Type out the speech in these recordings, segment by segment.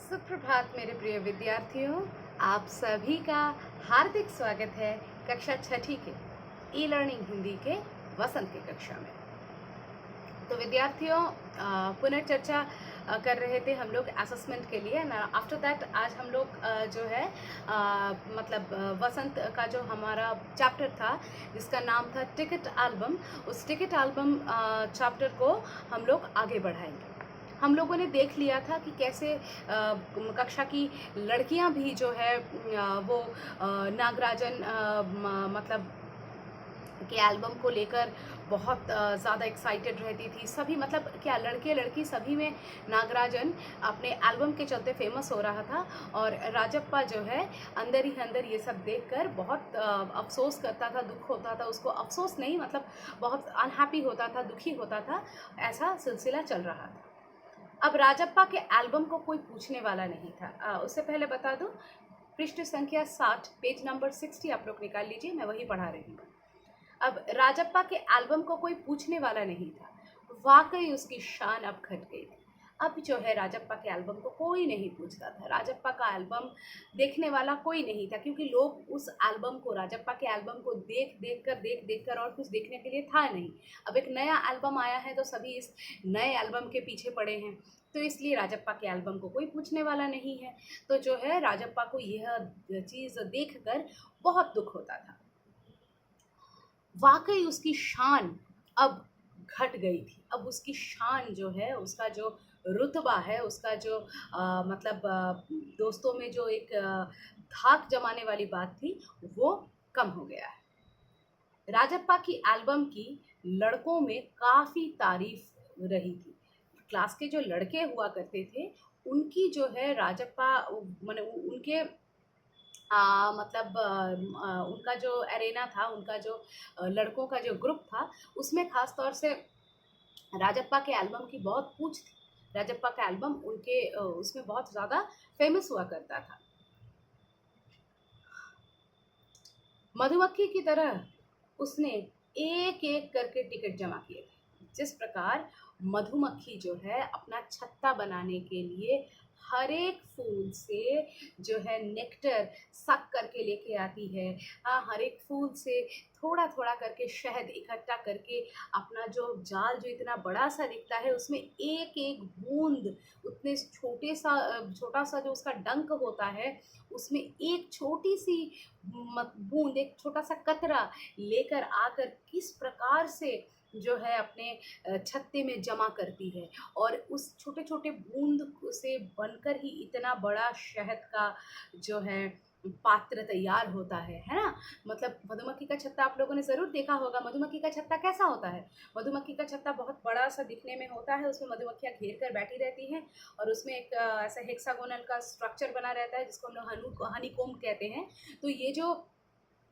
सुप्रभात मेरे प्रिय विद्यार्थियों, आप सभी का हार्दिक स्वागत है कक्षा छठी के ई लर्निंग हिंदी के वसंत की कक्षा में। तो विद्यार्थियों, पुनर्चर्चा कर रहे थे हम लोग असेसमेंट के लिए ना। आफ्टर दैट आज हम लोग जो है वसंत का जो हमारा चैप्टर था जिसका नाम था टिकट एल्बम, उस टिकट एल्बम चैप्टर को हम लोग आगे बढ़ाएंगे। हम लोगों ने देख लिया था कि कैसे कक्षा की लड़कियां भी जो है वो नागराजन मतलब के एल्बम को लेकर बहुत ज़्यादा एक्साइटेड रहती थी। सभी मतलब क्या लड़के लड़की सभी में नागराजन अपने एल्बम के चलते फेमस हो रहा था और राजप्पा जो है अंदर ही अंदर ये सब देखकर बहुत अफसोस करता था, दुख होता था उसको। अफसोस नहीं, मतलब बहुत अनहैप्पी होता था, दुखी होता था। ऐसा सिलसिला चल रहा था। अब राजप्पा के एल्बम को कोई पूछने वाला नहीं था। उससे पहले बता दूं, पृष्ठ संख्या 60 पेज नंबर 60 आप लोग निकाल लीजिए, मैं वही पढ़ा रही हूँ। अब राजप्पा के एल्बम को कोई पूछने वाला नहीं था। वाकई उसकी शान अब घट गई थी। अब जो है राजप्पा के एल्बम को कोई नहीं पूछता था। राजप्पा का एल्बम देखने वाला कोई नहीं था, क्योंकि लोग उस एल्बम को, राजप्पा के एल्बम को देख कर और कुछ देखने के लिए था नहीं। अब एक नया एल्बम आया है तो सभी इस नए एल्बम के पीछे पड़े हैं, तो इसलिए राजप्पा के एल्बम को कोई पूछने वाला नहीं है। तो जो है राजप्पा को यह चीज़ देखकर बहुत दुख होता था। वाकई उसकी शान अब घट गई थी। अब उसकी शान जो है, उसका जो रुतबा है, उसका जो दोस्तों में जो एक धाक जमाने वाली बात थी, वो कम हो गया है। राजप्पा की एल्बम की लड़कों में काफ़ी तारीफ रही थी। क्लास के जो लड़के हुआ करते थे उनकी जो है राजप्पा माने उनके उनका जो एरेना था, उनका जो लड़कों का जो ग्रुप था, उसमें खास तौर से राजप्पा के एल्बम की बहुत पूछ थी। राजप्पा का एल्बम उनके उसमें बहुत ज़्यादा फेमस हुआ करता था। मधुमक्खी की तरह उसने एक एक करके टिकट जमा किए थे। जिस प्रकार मधुमक्खी जो है अपना छत्ता बनाने के लिए हर एक फूल से जो है नेक्टर सक करके लेके आती है, हाँ, हर एक फूल से थोड़ा थोड़ा करके शहद इकट्ठा करके अपना जो जाल जो इतना बड़ा सा दिखता है उसमें एक एक बूंद, उतने छोटा सा जो उसका डंक होता है उसमें एक छोटी सी बूंद, एक छोटा सा कतरा लेकर आकर किस प्रकार से जो है अपने छत्ते में जमा करती है, और उस छोटे छोटे बूंद से बनकर ही इतना बड़ा शहद का जो है पात्र तैयार होता है ना। मतलब मधुमक्खी का छत्ता आप लोगों ने ज़रूर देखा होगा। मधुमक्खी का छत्ता कैसा होता है? मधुमक्खी का छत्ता बहुत बड़ा सा दिखने में होता है, उसमें मधुमक्खियाँ घेर कर बैठी रहती हैं और उसमें एक ऐसा हेक्सागोनल का स्ट्रक्चर बना रहता है जिसको हम लोग हनीकॉम्ब कहते हैं। तो ये जो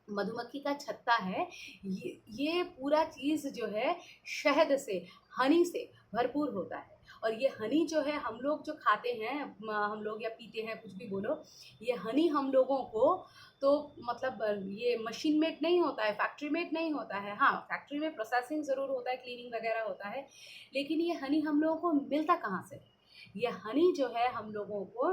मधुमक्खी का छत्ता है, ये पूरा चीज़ जो है शहद से, हनी से भरपूर होता है। और ये हनी जो है हम लोग जो खाते हैं, हम लोग या पीते हैं, कुछ भी बोलो, ये हनी हम लोगों को तो मतलब ये मशीन मेड नहीं होता है, फैक्ट्री मेड नहीं होता है। हाँ, फैक्ट्री में प्रोसेसिंग ज़रूर होता है, क्लीनिंग वगैरह होता है, लेकिन ये हनी हम लोगों को मिलता कहाँ से? ये हनी जो है हम लोगों को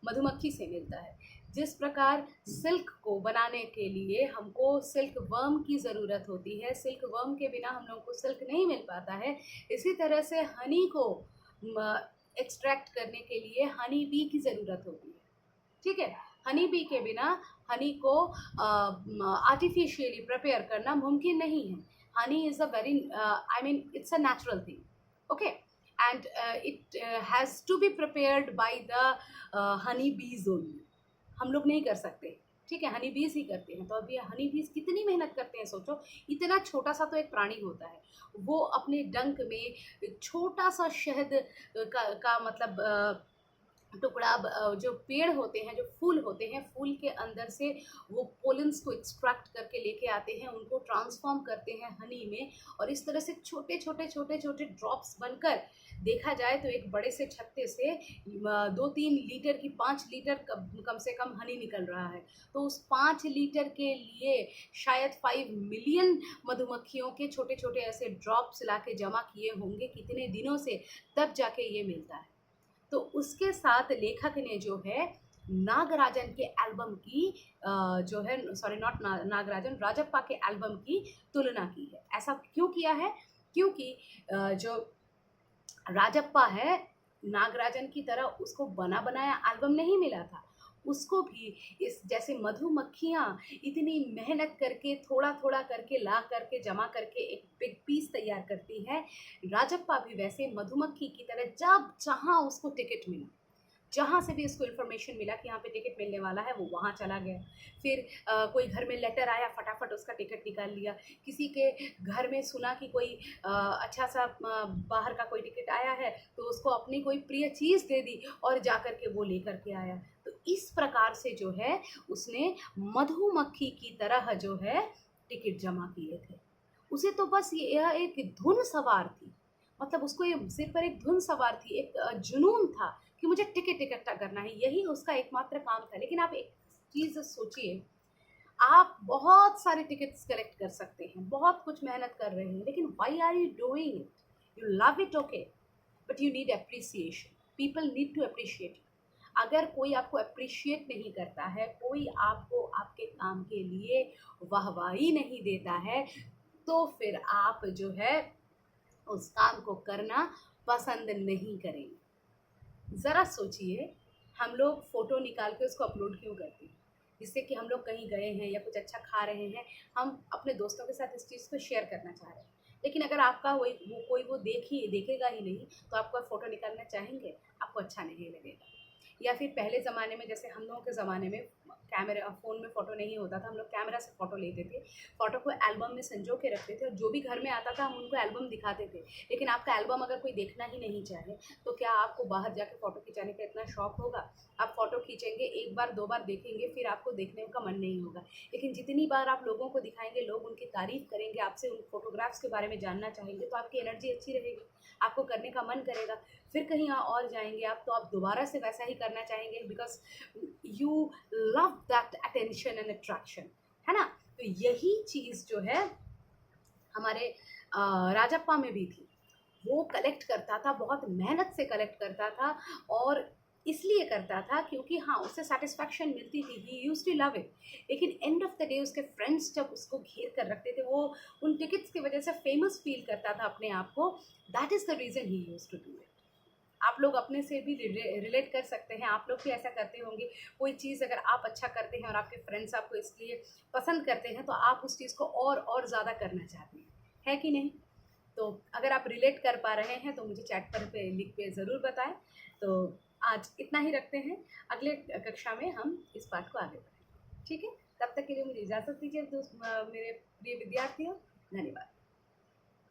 मधुमक्खी से मिलता है। जिस प्रकार सिल्क को बनाने के लिए हमको सिल्क वर्म की ज़रूरत होती है, सिल्क वर्म के बिना हम लोगों को सिल्क नहीं मिल पाता है, इसी तरह से हनी को एक्सट्रैक्ट करने के लिए हनी बी की ज़रूरत होती है। ठीक है, हनी बी के बिना हनी को आर्टिफिशियली प्रिपेयर करना मुमकिन नहीं है। Honey is a very it's a natural thing, okay, and it has to be prepared by the honey bees only. हम लोग नहीं कर सकते, ठीक है, हनी बीज ही करते हैं। तो अब ये हनी बीज कितनी मेहनत करते हैं सोचो। इतना छोटा सा तो एक प्राणी होता है, वो अपने डंक में छोटा सा शहद का मतलब टुकड़ा, जो पेड़ होते हैं, जो फूल होते हैं, फूल के अंदर से वो पोलेंस को एक्सट्रैक्ट करके लेके आते हैं, उनको ट्रांसफॉर्म करते हैं हनी में, और इस तरह से छोटे छोटे छोटे छोटे ड्रॉप्स बनकर देखा जाए तो एक बड़े से छत्ते से 2-3 लीटर की 5 लीटर कम से कम हनी निकल रहा है। तो उस 5 लीटर के लिए शायद 5 मिलियन मधुमक्खियों के छोटे छोटे ऐसे ड्रॉप्स ला के जमा किए होंगे कितने दिनों से, तब जाके ये मिलता है। तो उसके साथ लेखक ने जो है नागराजन के एल्बम की जो है, सॉरी नॉट नागराजन, राजप्पा के एल्बम की तुलना की है। ऐसा क्यों किया है? क्योंकि जो राजप्पा है, नागराजन की तरह उसको बना बनाया एल्बम नहीं मिला था। उसको भी इस जैसे मधुमक्खियाँ इतनी मेहनत करके थोड़ा-थोड़ा करके ला करके जमा करके एक बिग पीस तैयार करती है, राजप्पा भी वैसे मधुमक्खी की तरह जब जहाँ उसको टिकट मिला, जहाँ से भी उसको इन्फॉर्मेशन मिला कि यहाँ पे टिकट मिलने वाला है, वो वहाँ चला गया। फिर कोई घर में लेटर आया, फटाफट उसका टिकट निकाल लिया। किसी के घर में सुना कि कोई अच्छा सा बाहर का कोई टिकट आया है, तो उसको अपनी कोई प्रिय चीज़ दे दी और जा कर के वो लेकर के आया। तो इस प्रकार से जो है उसने मधुमक्खी की तरह जो है टिकट जमा किए थे। उसे तो बस ये यह एक धुन सवार थी, मतलब उसको ये सिर पर एक धुन सवार थी, एक जुनून था कि मुझे टिकट इकट्ठा करना है, यही उसका एकमात्र काम था। लेकिन आप एक चीज़ सोचिए, आप बहुत सारे टिकट्स कलेक्ट कर सकते हैं, बहुत कुछ मेहनत कर रहे हैं, लेकिन why are you doing it? You love it, okay, but you need appreciation. People need to appreciate. अगर कोई आपको अप्रिशिएट नहीं करता है, कोई आपको आपके काम के लिए वाहवाही नहीं देता है, तो फिर आप जो है उस काम को करना पसंद नहीं करेंगे। ज़रा सोचिए, हम लोग फ़ोटो निकाल के उसको अपलोड क्यों करते हैं? जिससे कि हम लोग कहीं गए हैं या कुछ अच्छा खा रहे हैं, हम अपने दोस्तों के साथ इस चीज़ को शेयर करना चाह रहे हैं। लेकिन अगर आपका कोई वो देखेगा ही नहीं, तो आप कोई फ़ोटो निकालना चाहेंगे? आपको अच्छा नहीं लगेगा। या फिर पहले ज़माने में, जैसे हम लोगों के ज़माने में कैमरा फ़ोन में फ़ोटो नहीं होता था, हम लोग कैमरा से फ़ोटो लेते थे, फ़ोटो को एल्बम में संजो के रखते थे और जो भी घर में आता था हम उनको एल्बम दिखाते थे। लेकिन आपका एल्बम अगर कोई देखना ही नहीं चाहे, तो क्या आपको बाहर जाके फ़ोटो खिंचाने का इतना शौक होगा? आप फ़ोटो खींचेंगे, 1 बार 2 बार देखेंगे, फिर आपको देखने का मन नहीं होगा। लेकिन जितनी बार आप लोगों को दिखाएँगे, लोग उनकी तारीफ़ करेंगे, आपसे उन फ़ोटोग्राफ्स के बारे में जानना चाहेंगे, तो आपकी एनर्जी अच्छी रहेगी, आपको करने का मन करेगा। फिर कहीं और जाएँगे आप, तो आप दोबारा से वैसा ही करना चाहेंगे, because you love that attention and attraction, है ना? तो यही चीज़ जो है हमारे राजप्पा में भी थी। वो कलेक्ट करता था, बहुत मेहनत से कलेक्ट करता था और इसलिए करता था क्योंकि हाँ, उसे सैटिस्फैक्शन मिलती थी, he used to love it. लेकिन एंड ऑफ द डे उसके फ्रेंड्स जब उसको घेर कर रखते थे, वो उन टिकट्स की वजह से फेमस फ़ील करता था अपने आप को, that is the reason he used to do it. आप लोग अपने से भी रिलेट कर सकते हैं, आप लोग भी ऐसा करते होंगे। कोई चीज़ अगर आप अच्छा करते हैं और आपके फ्रेंड्स आपको इसलिए पसंद करते हैं, तो आप उस चीज़ को और ज़्यादा करना चाहते हैं, है कि नहीं? तो अगर आप रिलेट कर पा रहे हैं तो मुझे चैट पर पे लिख के ज़रूर बताएं। तो आज इतना ही रखते हैं, अगले कक्षा में हम इस पाठ को आगे बढ़ाएंगे, ठीक है? तब तक के लिए मुझे इजाज़त दीजिए मेरे प्रिय विद्यार्थियों। धन्यवाद।